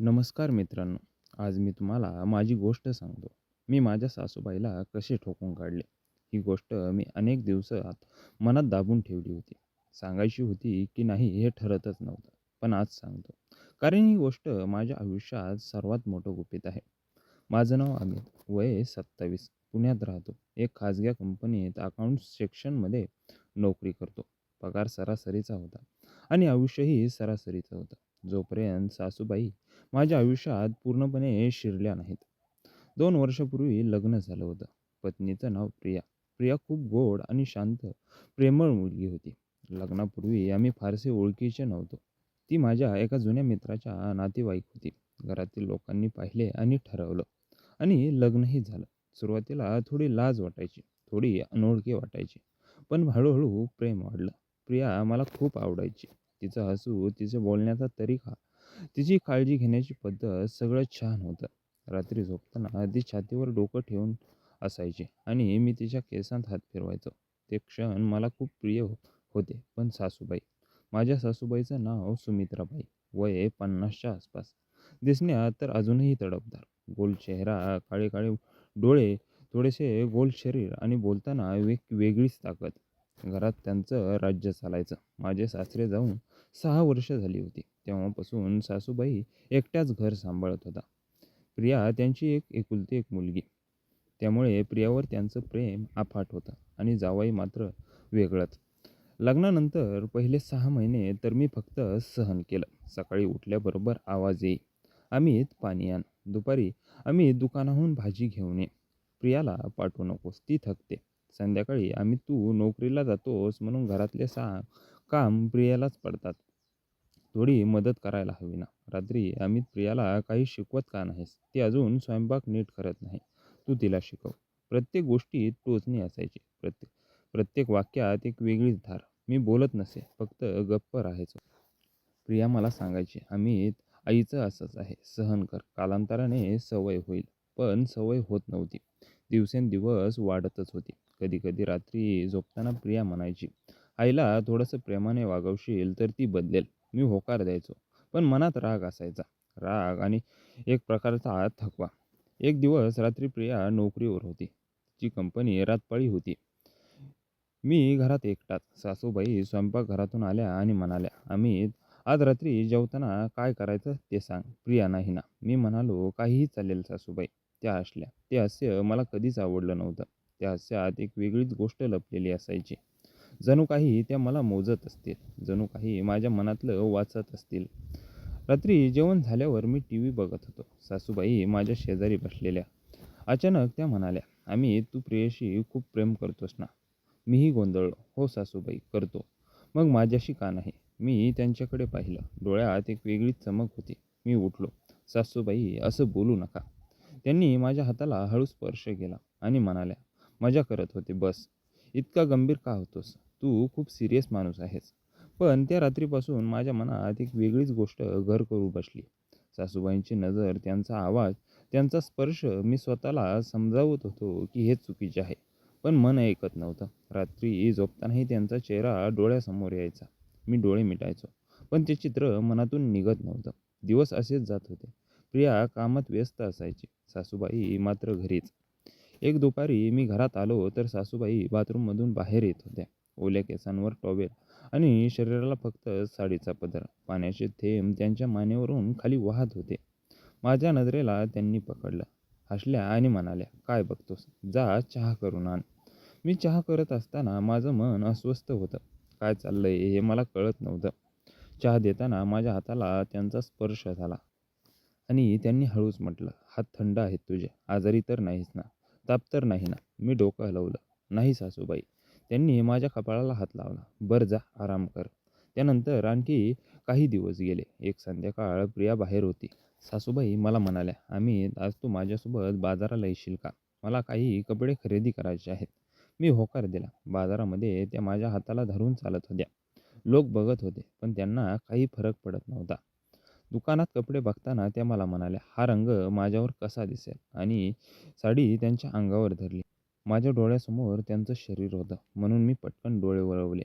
नमस्कार मित्रांनो. आज मी तुम्हाला माझी गोष्ट सांगतो. मी माझ्या सासूबाईला कसे ठोकून काढले. ही गोष्ट मी अनेक दिवसात मनात दाबून ठेवली होती. सांगायची होती की नाही हे ठरतच नव्हतं. पण आज सांगतो. कारण ही गोष्ट माझ्या आयुष्यात सर्वात मोठं गुपित आहे. माझं नाव अमित. वय 27. पुण्यात राहतो. एक खाजगी कंपनीत अकाउंट्स सेक्शनमध्ये नोकरी करतो. पगार सरासरीचा होता आणि आयुष्यही सरासरीचं होतं. जोपर्यंत सासूबाई माझ्या आयुष्यात पूर्णपणे शिरल्या नाहीत. 2 वर्षापूर्वी लग्न झालं होतं. पत्नीचं नाव प्रिया. प्रिया खूप गोड आणि शांत, प्रेमळ मुलगी होती. लग्नापूर्वी आम्ही फारसे ओळखीचे नव्हतो. ती माझ्या एका जुन्या मित्राच्या नातेवाईक होती. घरातील लोकांनी पाहिले आणि ठरवलं आणि लग्नही झालं. सुरुवातीला थोडी लाज वाटायची, थोडी अनोळखी वाटायची. पण हळूहळू प्रेम वाढलं. प्रिया मला खूप आवडायची. तिचं हसू, तिचं बोलण्याचा तरीका, तिची काळजी घेण्याची पद्धत सगळं छान होतं. रात्री झोपताना ती छातीवर डोकं ठेवून असायची आणि मी तिच्या केसांत हात फिरवायचो. ते क्षण मला खूप प्रिय होते. पण सासूबाई, माझ्या सासूबाईचं नाव सुमित्राबाई. वय 50च्या आसपास. दिसण्यात तर अजूनही तडफदार. गोल चेहरा, काळे काळे डोळे, थोडेसे गोल शरीर आणि बोलताना वेगळीच ताकद. घरात त्यांचं राज्य चालायचं. माझे सासरे जाऊन 6 वर्ष झाली होती. तेव्हापासून सासूबाई एकट्याच घर सांभाळत होता. प्रिया त्यांची एकुलती एक मुलगी. त्यामुळे प्रियावर त्यांचं प्रेम अफाट होतं आणि जावई मात्र वेगळंच. लग्नानंतर पहिले 6 महिने तर मी फक्त सहन केलं. सकाळी उठल्याबरोबर आवाज येई, "अमित, पाणी आण." दुपारी, "अमित, दुकानाहून भाजी घेऊन ये." "प्रियाला पाठवू नकोस, ती थकते." संध्याकाळी, "अमित, तू नोकरीला जातोस म्हणून घरातले काम प्रियालाच पडतात. थोडी मदत करायला हवी ना." रात्री, "अमित, प्रियाला काही शिकवत का नाहीस? ती अजून स्वयंपाक नीट करत नाही. तू तिला शिकव." प्रत्येक गोष्टीत टोचणी असायची. प्रत्येक वाक्यात एक वेगळीच धार. मी बोलत नसे, फक्त गप्प राहायचो. प्रिया मला सांगायची, "अमित, आईचं असंच आहे. सहन कर. कालांतराने सवय होईल." पण सवय होत नव्हती. दिवसेंदिवस वाढतच होती. कधी-कधी रात्री झोपताना प्रिया म्हणायची, "आईला थोडंसं प्रेमाने वागवशील तर ती बदलेल." मी होकार द्यायचो. पण मनात राग असायचा. राग आणि एक प्रकारचा थकवा. एक दिवस रात्री प्रिया नोकरीवर होती. तिची कंपनी रातपाळी होती. मी घरात एकटाच. सासूबाई स्वयंपाकघरातून आल्या आणि म्हणाल्या, "अमित, आज रात्री जेवताना काय करायचं ते सांग." "प्रिया, नाही ना." मी म्हणालो, "काहीही चालेल सासूबाई." त्या हसल्या. ते हास्य मला कधीच आवडलं नव्हतं. त्या हास्यात एक वेगळीच गोष्ट लपलेली असायची. जणू काही त्या मला मोजत असतील. जणू काही माझ्या मनातलं वाचत असतील. रात्री जेवण झाल्यावर मी टीव्ही बघत होतो. सासूबाई माझ्या शेजारी बसलेल्या. अचानक त्या म्हणाल्या, "अमित, तू प्रियेशी खूप प्रेम करतोस ना?" मीही गोंधळलो. "हो सासूबाई, करतो." "मग माझ्याशी का नाही?" मी त्यांच्याकडे पाहिलं. डोळ्यात एक वेगळीच चमक होती. मी उठलो. "सासूबाई, असं बोलू नका." त्यांनी माझ्या हाताला हळू स्पर्श केला आणि म्हणाल्या, "मजा करत होते बस. इतका गंभीर का होतोस? तू खूप सिरियस माणूस आहेस." पण त्या रात्रीपासून माझ्या मनात एक वेगळीच गोष्ट घर करू बसली. सासूबाईंची नजर, त्यांचा आवाज, त्यांचा स्पर्श. मी स्वतःला समजावत होतो की हे चुकीचे आहे. पण मन ऐकत नव्हतं. रात्री झोपतानाही त्यांचा चेहरा डोळ्यासमोर यायचा. मी डोळे मिटायचो. पण ते चित्र मनातून निघत नव्हतं. दिवस असेच जात होते. प्रिया कामात व्यस्त असायची. सासूबाई मात्र घरीच. एक दुपारी मी घरात आलो तर सासूबाई बाथरूममधून बाहेर येत होत्या. ओल्या केसांवर टॉवेल आणि शरीराला फक्त साडीचा पदर. पाण्याचे थेंब त्यांच्या मानेवरून खाली वाहत होते. माझ्या नजरेला त्यांनी पकडलं. हसल्या आणि म्हणाल्या, "काय बघतोस? जा चहा करून आण." मी चहा करत असताना माझं मन अस्वस्थ होतं. काय चाललंय हे मला कळत नव्हतं. चहा देताना माझ्या हाताला त्यांचा स्पर्श झाला आणि त्यांनी हळूच म्हटलं, "हात थंड आहेत तुझे. आजारी तर नाहीस ना? ताप तर नाही ना?" मी डोकं हलवलं. "नाही सासूबाई." त्यांनी माझ्या कपाळाला हात लावला. "बरं, जा आराम कर." त्यानंतर आणखी काही दिवस गेले. एक संध्याकाळ प्रिया बाहेर होती. सासूबाई मला म्हणाल्या, "अमित, आज तू माझ्यासोबत बाजाराला येशील का? मला काही कपडे खरेदी करायचे आहेत." मी होकार दिला. बाजारामध्ये त्या माझ्या हाताला धरून चालत होत्या. लोक बघत होते, पण त्यांना काही फरक पडत नव्हता. दुकानात कपडे बघताना त्या मला म्हणाल्या, "हा रंग माझ्यावर कसा दिसेल?" आणि साडी त्यांच्या अंगावर धरली. माझ्या डोळ्यासमोर त्यांचं शरीर होतं, म्हणून मी पटकन डोळे वळवले.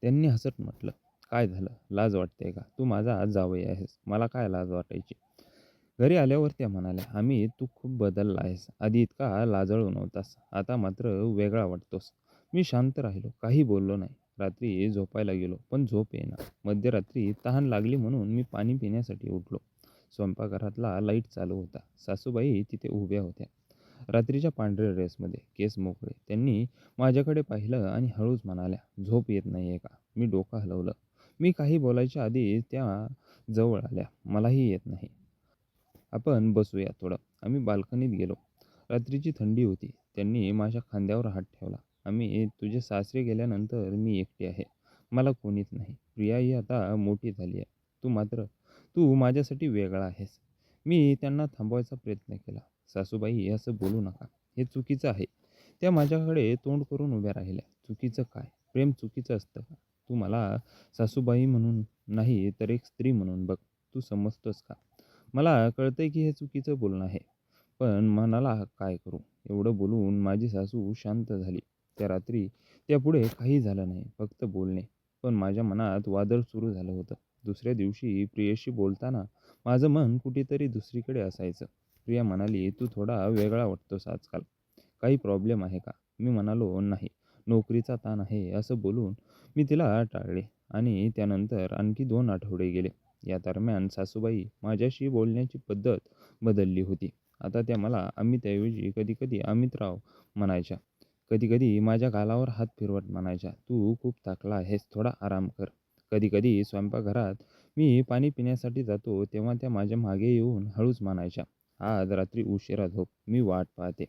त्यांनी हसत म्हटलं, "काय झालं? लाज वाटते का? तू माझा जावई आहेस. मला काय लाज वाटायची?" घरी आल्यावर त्या म्हणाल्या, "अमित, तू खूप बदलला आहेस. आधी इतका लाजाळू नव्हतास. आता मात्र वेगळा वाटतोस." मी शांत राहिलो. काही बोललो नाही. रात्री झोपायला गेलो, पण झोप येईना. मध्यरात्री तहान लागली म्हणून मी पाणी पिण्यासाठी उठलो. स्वयंपाकघरातला लाईट चालू होता. सासूबाई तिथे उभ्या होत्या. रात्रीच्या पांढऱ्या ड्रेसमध्ये, केस मोकळे. त्यांनी माझ्याकडे पाहिलं आणि हळूच म्हणाल्या, "झोप येत नाहीये का?" मी डोकं हलवलं. मी काही बोलायच्या आधी त्या जवळ आल्या. "मलाही येत नाही. आपण बसूया थोडं." आम्ही बाल्कनीत गेलो. रात्रीची थंडी होती. त्यांनी माझ्या खांद्यावर हात ठेवला. "आम्ही तुझे सासरे गेल्यानंतर मी एकटी आहे. मला कोणीच नाही. प्रिया ही आता मोठी झाली आहे. तू माझ्यासाठी वेगळा आहेस." मी त्यांना थांबवायचा प्रयत्न केला. "सासूबाई, असं बोलू नका. हे चुकीचं आहे." त्या माझ्याकडे तोंड करून उभ्या राहिल्या. "चुकीचं काय? प्रेम चुकीचं असतं का? तू मला सासूबाई म्हणून नाही तर एक स्त्री म्हणून बघ. तू समजतोस का?" मला कळतंय की हे चुकीचं बोलणं आहे. पण मनाला काय करू? एवढं बोलून माझी सासू शांत झाली. त्या रात्री त्यापुढे काही झालं नाही. फक्त बोलणे. पण माझ्या मनात वादळ सुरू झालं होतं. दुसऱ्या दिवशी प्रियेशी बोलताना माझं मन कुठेतरी दुसरीकडे असायचं. प्रिया म्हणाली, "तू थोडा वेगळा वाटतोस आजकाल. काही प्रॉब्लेम आहे का?" मी म्हणालो, "नाही. नोकरीचा ताण आहे." असं बोलून मी तिला टाळले आणि त्यानंतर आणखी 2 आठवडे गेले. या दरम्यान सासूबाई माझ्याशी बोलण्याची पद्धत बदलली होती. आता त्या मला अमितऐवजी कधी-कधी अमितराव म्हणायच्या. कधी-कधी माझ्या गालावर हात फिरवत म्हणायच्या, "तू खूप थकला आहेस, थोडा आराम कर." कधी-कधी स्वयंपाकघरात मी पाणी पिण्यासाठी जातो, तेव्हा त्या माझ्या मागे येऊन हळूच म्हणायच्या, "आज रात्री उशिरा झोप, मी वाट पाहते."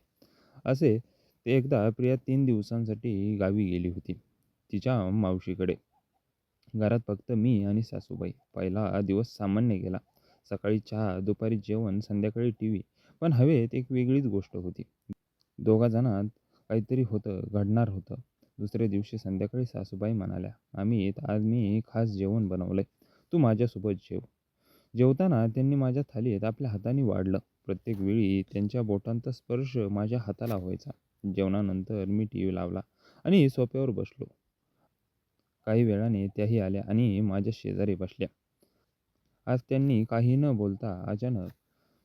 असे ते एकदा प्रिया 3 दिवसांसाठी गावी गेली होती, तिच्या मावशीकडे. घरात फक्त मी आणि सासूबाई. पहिला दिवस सामान्य गेला. सकाळी चहा, दुपारी जेवण, संध्याकाळी टीव्ही. पण हवेत एक वेगळीच गोष्ट होती. दोघा जणांत काहीतरी घडणार होतं. दुसऱ्या दिवशी संध्याकाळी सासूबाई म्हणाल्या, "अमित, आज मी खास जेवण बनवलंय. तू माझ्यासोबत जेव." जेवताना त्यांनी माझ्या थालीत आपल्या हाताने वाढलं. प्रत्येक वेळी त्यांच्या बोटांचा स्पर्श माझ्या हाताला व्हायचा. जेवणानंतर मी टीव्ही लावला आणि सोफ्यावर बसलो. काही वेळाने त्याही आल्या आणि माझ्या शेजारी बसल्या. आज त्यांनी काही न बोलता अचानक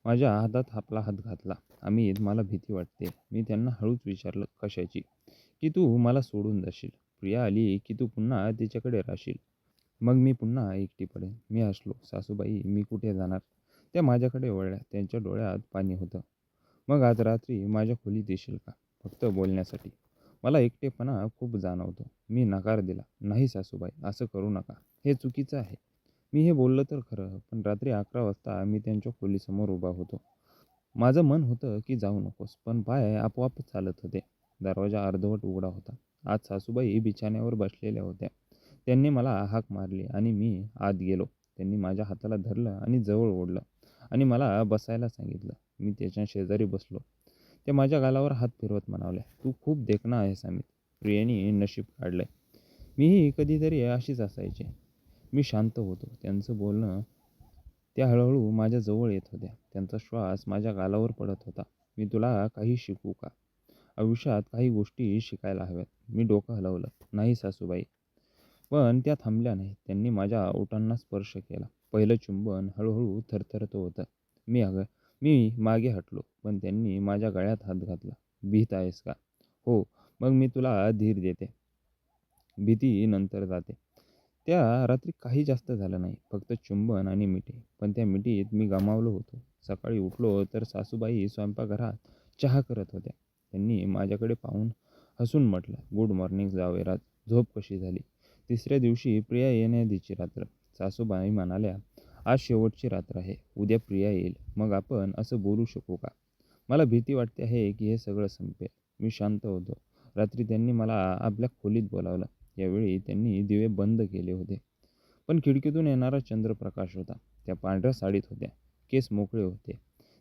माझ्या हातात आपला हात घातला. "अमित, मला भीती वाटते." मी त्यांना हळूच विचारलं, "कशाची?" "की तू मला सोडून जाशील. प्रिया आली की तू पुन्हा तिच्याकडे राहशील. मग मी पुन्हा एकटी पडेन." मी हसलो. "सासूबाई, मी कुठे जाणार?" त्या माझ्याकडे वळल्या. त्यांच्या डोळ्यात पाणी होतं. "मग आज रात्री माझ्या खोलीत येशील का? फक्त बोलण्यासाठी." मला एकटेपणा खूप जाणवतो. मी नकार दिला. "नाही सासूबाई, असं करू नका. हे चुकीचं आहे." मी हे बोललं तर खरं, पण रात्री 11 वाजता मी त्यांच्या खोलीसमोर उभा होतो. माझं मन होतं की जाऊ नकोस, पण पाय आपोआप चालत होते. दरवाजा अर्धवट उघडा होता. आज सासूबाई बिछाण्यावर बसलेल्या होत्या. त्यांनी मला हाक मारली आणि मी आत गेलो. त्यांनी माझ्या हाताला धरलं आणि जवळ ओढलं आणि मला बसायला सांगितलं. मी त्याच्या शेजारी बसलो. त्या माझ्या गालावर हात फिरवत म्हणाल्या, "तू खूप देखणा आहेस अमित. प्रियेने नशीब काढलंय." मीही कधीतरी अशीच असायचे. मी शांत होतो. त्यांचं बोलणं त्या हळूहळू माझ्या जवळ येत होत्या. त्यांचा श्वास माझ्या गालावर पडत होता. "मी तुला काही शिकवू का? आयुष्यात काही गोष्टी शिकायला हव्यात." मी डोकं हलवलं. "नाही सासूबाई." पण त्या थांबल्या नाहीत. त्यांनी माझ्या ओठांना स्पर्श केला. पहिलं चुंबन हळूहळू थरथरत होतं. मी मागे हटलो, पण त्यांनी माझ्या गळ्यात हात घातला. "भीत आहेस का?" "हो." "मग मी तुला धीर देते. भीती नंतर जाते." त्या रात्री काही जास्त झालं नाही. फक्त चुंबन आणि मिठी. पण त्या मिठीत मी गमावलो होतो. सकाळी उठलो तर सासूबाई स्वयंपाकघरात चहा करत होत्या. त्यांनी माझ्याकडे पाहून हसून म्हटलं, "गुड मॉर्निंग जावेरात. झोप कशी झाली?" तिसऱ्या दिवशी प्रिया येण्याआधीची रात्र. सासूबाई म्हणाल्या, "आज शेवटची रात्र आहे. उद्या प्रिया येईल. मग आपण असं बोलू शकू का?" मला भीती वाटते आहे की हे सगळं संपेल. मी शांत होतो. रात्री त्यांनी मला आपल्या खोलीत बोलावलं. यावेळी त्यांनी दिवे बंद केले होते. पण खिडकीतून येणारा चंद्रप्रकाश होता. त्या पांढऱ्या साडीत होत्या. केस मोकळे होते.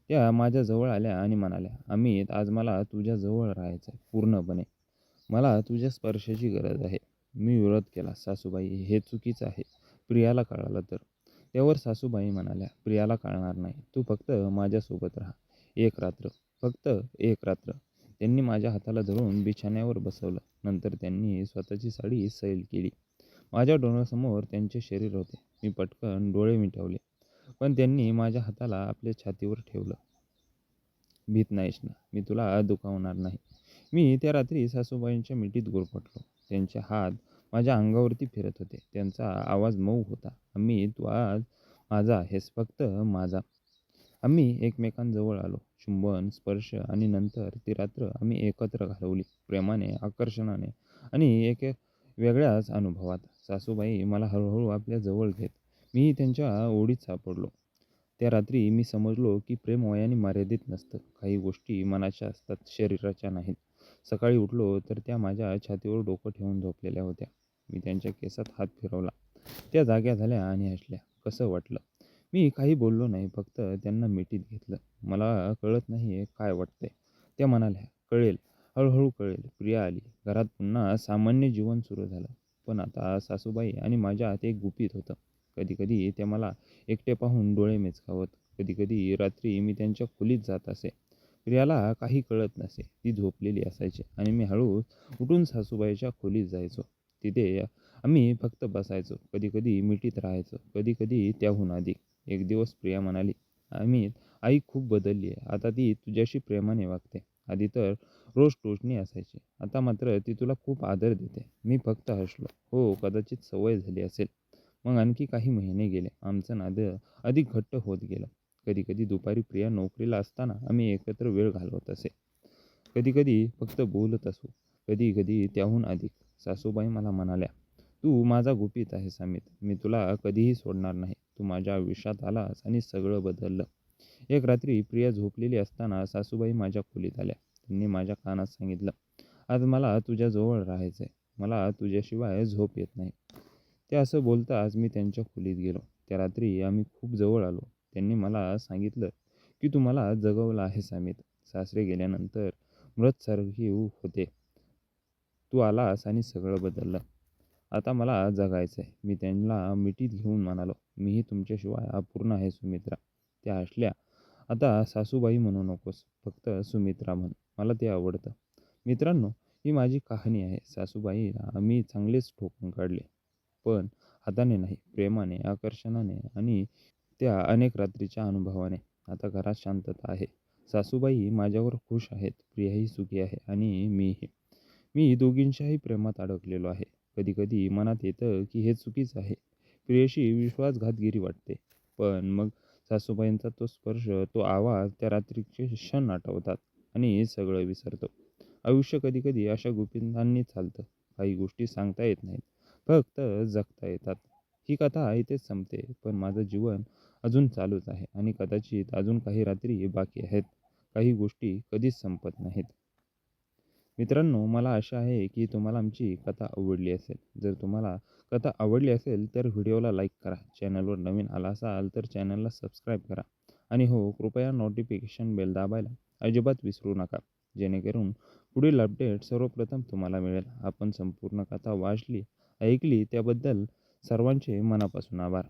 त्या माझ्या जवळ आल्या आणि म्हणाल्या, "अमित, आज मला तुझ्या जवळ राहायचं आहे पूर्णपणे. मला तुझ्या स्पर्शाची गरज आहे." मी विरोध केला. "सासूबाई, हे चुकीचं आहे. प्रियाला कळालं तर?" त्यावर सासूबाई म्हणाल्या, "प्रियाला कळणार नाही. तू फक्त माझ्यासोबत राहा. एक रात्र. फक्त एक रात्र." त्यांनी माझ्या हाताला धरून बिछाण्यावर बसवलं. नंतर त्यांनी स्वतःची साडी सैल केली. माझ्या डोळ्यासमोर त्यांचे शरीर होते. मी पटकन डोळे मिटवले. पण त्यांनी माझ्या हाताला आपल्या छातीवर ठेवलं. "भीत नाहीस ना, मी तुला दुखावणार नाही." मी त्या रात्री सासूबाईंच्या मिठीत गुरफटलो. त्यांचे हात माझ्या अंगावरती फिरत होते. त्यांचा आवाज मऊ होता. "अम्मी, तू आज माझा आहेस, फक्त माझा." आम्ही एकमेकांजवळ आलो. चुंबन, स्पर्श आणि नंतर ती रात्र आम्ही एकत्र घालवली. प्रेमाने, आकर्षणाने आणि एक वेगळ्याच अनुभवात. सासूबाई मला हळूहळू आपल्या जवळ घेत. मीही त्यांच्या ओढीत सापडलो. त्या रात्री मी समजलो की प्रेम वयाने मर्यादित नसतं. काही गोष्टी मनाच्या असतात, शरीराच्या नाहीत. सकाळी उठलो तर त्या माझ्या छातीवर डोकं ठेवून झोपलेल्या होत्या. मी त्यांच्या केसात हात फिरवला. त्या जाग्या झाल्या आणि हसल्या. कसं वाटलं? मी काही बोललो नाही, फक्त त्यांना मिठीत घेतलं. "मला कळत नाहीये काय वाटतंय." त्या म्हणाल्या, "कळेल, हळूहळू कळेल." प्रिया आली. घरात पुन्हा सामान्य जीवन सुरू झालं. पण आता सासूबाई आणि माझ्यात एक गुपित होतं. कधी-कधी त्या मला एकटे पाहून डोळे मिचकावत. कधी-कधी रात्री मी त्यांच्या खोलीत जात असे. प्रियाला काही कळत नसे. ती झोपलेली असायची आणि मी हळूच उठून सासूबाईच्या खोलीत जायचो. तिथे आम्ही फक्त बसायचो. कधी-कधी मिठीत राहायचो, कधी-कधी त्याहून अधिक. एक दिवस प्रिया म्हणाली, "अमित, आई खूप बदलली आहे. आता ती तुझ्याशी प्रेमाने वागते. आधी तर रोज टोचणी असायची. आता मात्र ती तुला खूप आदर देते." मी फक्त हसलो. "हो, कदाचित सवय झाली असेल." मग आणखी काही महिने गेले. आमचं नातं अधिक घट्ट होत गेलं. कधी-कधी दुपारी प्रिया नोकरीला असताना आम्ही एकत्र वेळ घालवत असे. कधी-कधी फक्त बोलत असू, कधी-कधी त्याहून अधिक. सासूबाई मला म्हणाल्या, "तू माझा गुपित आहेस अमित. मी तुला कधीही सोडणार नाही. तू माझ्या आयुष्यात आलास आणि सगळं बदललं." एक रात्री प्रिया झोपलेली असताना सासूबाई माझ्या खोलीत आल्या. त्यांनी माझ्या कानात सांगितलं, "आज मला तुझ्याजवळ राहायचंय. मला तुझ्याशिवाय झोप येत नाही." ते असं बोलताच मी त्यांच्या खोलीत गेलो. त्या रात्री आम्ही खूप जवळ आलो. त्यांनी मला सांगितलं, की "तू मला जगवलं आहेस अमित. सासरे गेल्यानंतर मृतसारखी होते. तू आलास आणि सगळं बदललं. आता मला जगायचंय." मी त्यांना मिठीत घेऊन म्हणालो, "मीही तुमच्याशिवाय अपूर्ण आहे सुमित्रा." त्या हसल्या. "आता सासूबाई म्हणू नकोस, फक्त सुमित्रा म्हण. मला ते आवडतं." मित्रांनो, ही माझी कहाणी आहे. सासूबाईला आम्ही चांगलेच ठोकून काढले. पण हाताने नाही, प्रेमाने, आकर्षणाने आणि त्या अनेक रात्रीच्या अनुभवाने. आता घरात शांतता आहे. सासूबाई माझ्यावर खुश आहेत, प्रियाही सुखी आहे आणि मीही. मी दोघींच्याही प्रेमात अडकलेलो आहे. कधी-कधी मनात येतं की हे चुकीचं आहे. प्रियेशी विश्वासघातगिरी वाटते. पण मग सासूबाईंचा तो स्पर्श, तो आवाज, त्या रात्रीचे क्षण आठवतात आणि सगळं विसरतो. आयुष्य कधी-कधी अशा गुपितांनी चालतं. काही गोष्टी सांगता येत नाहीत, फक्त जगता येतात. ही कथा इथेच संपते, पण माझं जीवन अजून चालूच आहे आणि कदाचित अजून काही रात्री बाकी आहेत. काही गोष्टी कधीच संपत नाहीत. मित्रांनो, मला आशा आहे की तुम्हाला आमची कथा आवडली असेल. जर तुम्हाला कथा आवडली असेल तर व्हिडिओला लाईक करा. चॅनलवर नवीन आला असाल तर चॅनलला सबस्क्राईब करा. आणि हो, कृपया नोटिफिकेशन बेल दाबायला अजिबात विसरू नका. जेणेकरून पुढील अपडेट सर्वप्रथम तुम्हाला मिळेल. आपण संपूर्ण कथा वाचली, ऐकली त्याबद्दल सर्वांचे मनापासून आभार.